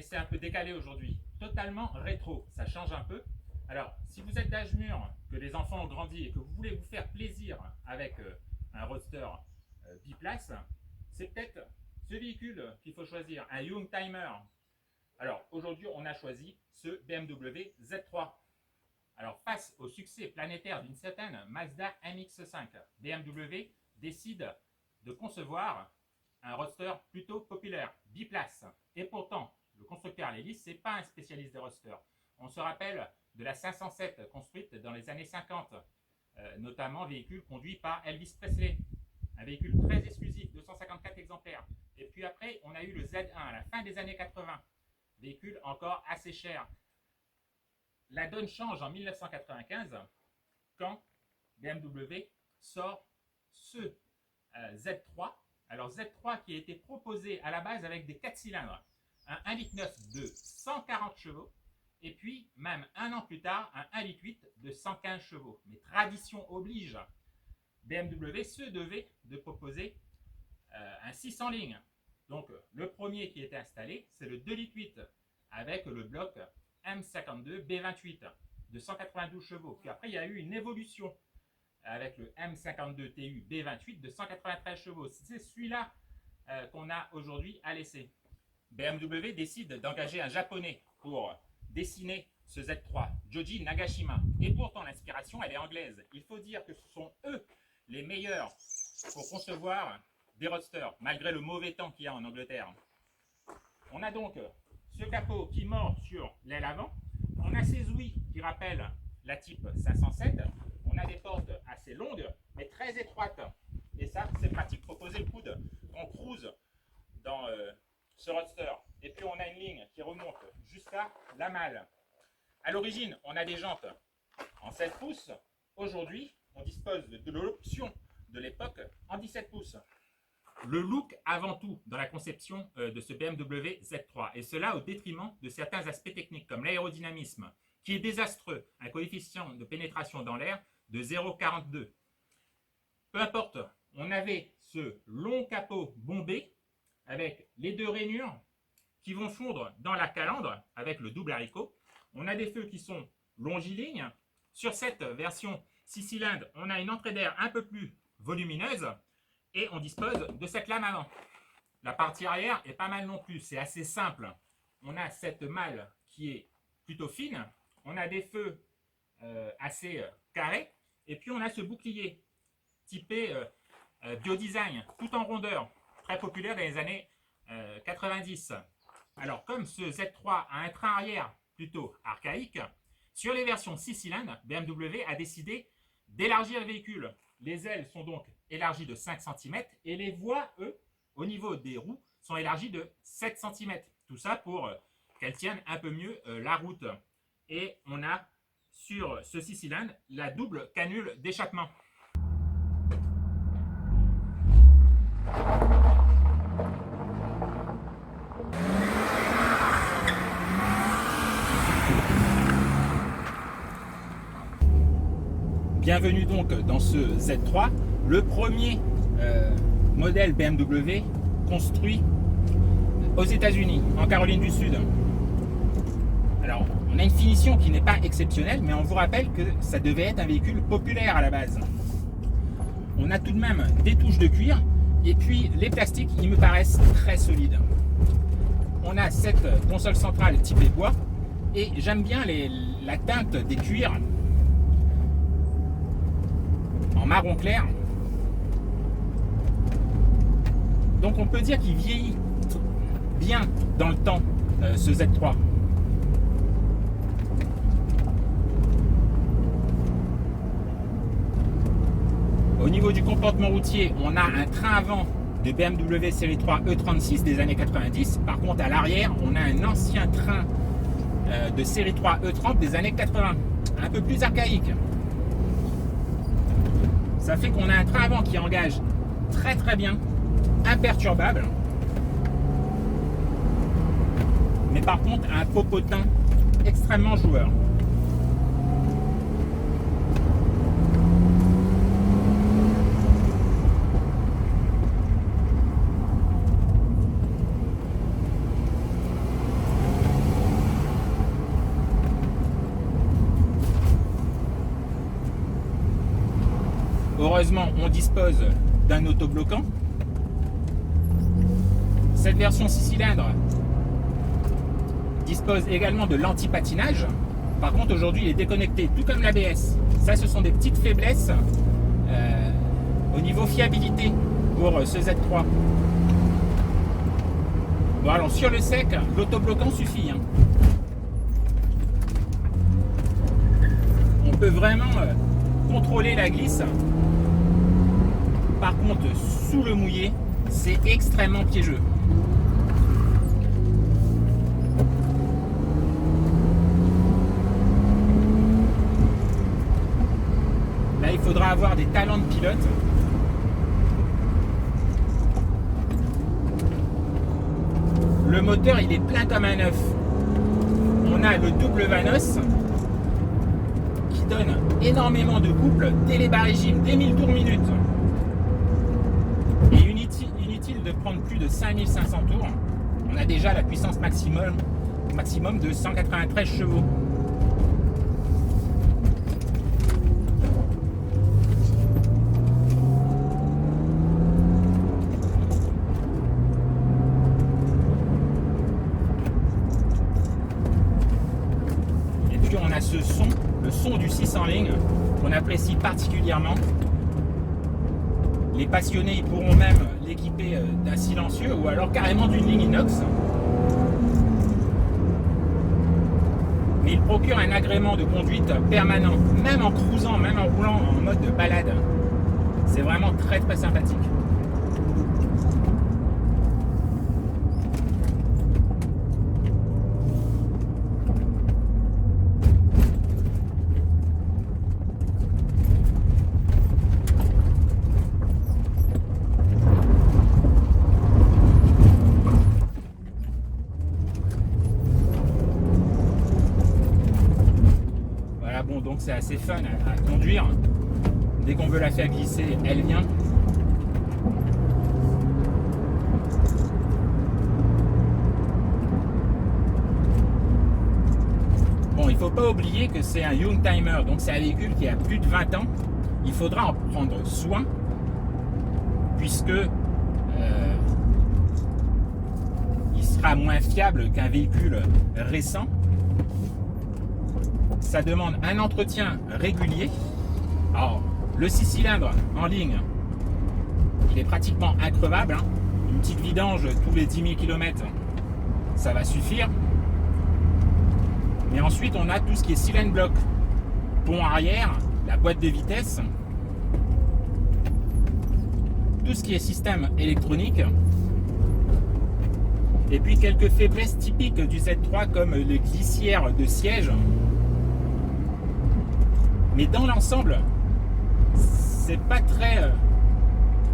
essai un peu décalé aujourd'hui, totalement rétro, ça change un peu. Alors, si vous êtes d'âge mûr, que les enfants ont grandi et que vous voulez vous faire plaisir avec un roadster biplace, c'est peut-être ce véhicule qu'il faut choisir, un Youngtimer. Alors, aujourd'hui, on a choisi ce BMW Z3. Alors, face au succès planétaire d'une certaine Mazda MX-5, BMW décide de concevoir un roadster plutôt populaire, biplace. Et pourtant, le constructeur Lélis, ce n'est pas un spécialiste des roadsters. On se rappelle de la 507 construite dans les années 50, notamment véhicule conduit par Elvis Presley. Un véhicule très exclusif, 254 exemplaires. Et puis après, on a eu le Z1 à la fin des années 80, véhicule encore assez cher. La donne change en 1995 quand BMW sort ce Z3. Alors Z3 qui a été proposé à la base avec des 4 cylindres, un 1,9 litre de 140 chevaux, et puis même un an plus tard, un 1,8 litre de 115 chevaux. Mais tradition oblige, BMW se devait de proposer un 600 lignes. Donc le premier qui était installé, c'est le 2,8 litres avec le bloc M52 B28 de 192 chevaux. Puis après, il y a eu une évolution avec le M52 TU B28 de 193 chevaux. C'est celui-là qu'on a aujourd'hui à l'essai. BMW décide d'engager un japonais pour dessiner ce Z3, Joji Nagashima. Et pourtant, l'inspiration, elle est anglaise. Il faut dire que ce sont eux les meilleurs pour concevoir des roadsters, malgré le mauvais temps qu'il y a en Angleterre. On a donc ce capot qui mord sur l'aile avant. On a ces ouïes qui rappellent la type 507. On a des portes assez longues, mais très étroites. Et ça, c'est pratique pour poser le coude. On cruise dans ce roadster. Et puis, on a une ligne qui remonte jusqu'à la malle. À l'origine, on a des jantes en 7 pouces. Aujourd'hui, on dispose de l'option de l'époque en 17 pouces. Le look avant tout dans la conception de ce BMW Z3, et cela au détriment de certains aspects techniques comme l'aérodynamisme, qui est désastreux, un coefficient de pénétration dans l'air de 0,42. Peu importe, on avait ce long capot bombé avec les deux rainures qui vont fondre dans la calandre avec le double haricot. On a des feux qui sont longilignes. Sur cette version 6 cylindres, on a une entrée d'air un peu plus volumineuse. Et on dispose de cette lame avant. La partie arrière est pas mal non plus, c'est assez simple. On a cette malle qui est plutôt fine, on a des feux assez carrés, et puis on a ce bouclier typé biodesign, tout en rondeur, très populaire dans les années 90. Alors comme ce Z3 a un train arrière plutôt archaïque, sur les versions 6 cylindres, BMW a décidé d'élargir le véhicule. Les ailes sont donc élargies de 5 cm et les voies, eux, au niveau des roues, sont élargies de 7 cm. Tout ça pour qu'elles tiennent un peu mieux la route. Et on a sur ce 6 cylindres la double canule d'échappement. Bienvenue donc dans ce Z3, le premier modèle BMW construit aux États-Unis, en Caroline du Sud. Alors, on a une finition qui n'est pas exceptionnelle, mais on vous rappelle que ça devait être un véhicule populaire à la base. On a tout de même des touches de cuir, et puis les plastiques, ils me paraissent très solides. On a cette console centrale typée bois, et j'aime bien la teinte des cuirs en marron clair. Donc on peut dire qu'il vieillit bien dans le temps, ce Z3. Au niveau du comportement routier, on a un train avant de BMW série 3 E36 des années 90. Par contre, à l'arrière, on a un ancien train de série 3 E30 des années 80, un peu plus archaïque. Ça fait qu'on a un train avant qui engage très très bien, imperturbable, mais par contre un popotin extrêmement joueur. Heureusement, on dispose d'un autobloquant. Cette version 6 cylindres dispose également de l'anti-patinage. Par contre, aujourd'hui, il est déconnecté, tout comme l'ABS. Ça, ce sont des petites faiblesses au niveau fiabilité pour ce Z3. Bon, alors sur le sec, l'autobloquant suffit. On peut vraiment contrôler la glisse. Par contre, sous le mouillé, c'est extrêmement piégeux. Là, il faudra avoir des talents de pilote. Le moteur, il est plein comme un œuf. On a le double Vanos qui donne énormément de couple dès les bas régimes, dès 1000 tours minute. Et inutile de prendre plus de 5500 tours. On a déjà la puissance maximum de 193 chevaux. On a ce son, le son du 6 en ligne, qu'on apprécie particulièrement. Les passionnés ils pourront même l'équiper d'un silencieux ou alors carrément d'une ligne inox. Mais il procure un agrément de conduite permanent, même en cruisant, même en roulant en mode de balade. C'est vraiment très très sympathique. Bon, donc c'est assez fun à conduire. Dès qu'on veut la faire glisser, elle vient. Bon, il ne faut pas oublier que c'est un Youngtimer, donc c'est un véhicule qui a plus de 20 ans. Il faudra en prendre soin, puisque il sera moins fiable qu'un véhicule récent. Ça demande un entretien régulier. Alors, le 6 cylindres en ligne, il est pratiquement increvable. Une petite vidange tous les 10 000 km, ça va suffire. Mais ensuite, on a tout ce qui est cylinder block, pont arrière, la boîte de vitesse, tout ce qui est système électronique. Et puis quelques faiblesses typiques du Z3 comme les glissières de siège. Mais dans l'ensemble, c'est pas très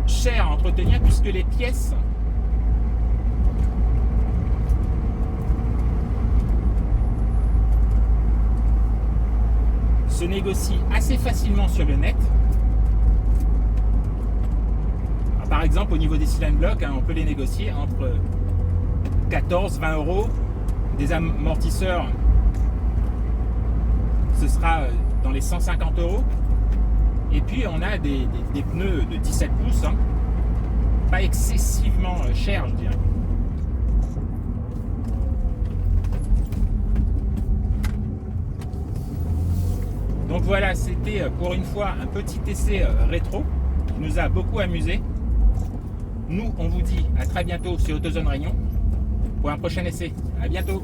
cher à entretenir puisque les pièces se négocient assez facilement sur le net. Alors, par exemple, au niveau des cylinder blocks, on peut les négocier entre 14-20 euros. Des amortisseurs, ce sera dans les 150 euros. Et puis on a des pneus de 17 pouces, pas excessivement chers, je dirais. Donc voilà, c'était pour une fois un petit essai rétro qui nous a beaucoup amusé. Nous, on vous dit à très bientôt sur AutoZone Réunion pour un prochain essai. À bientôt.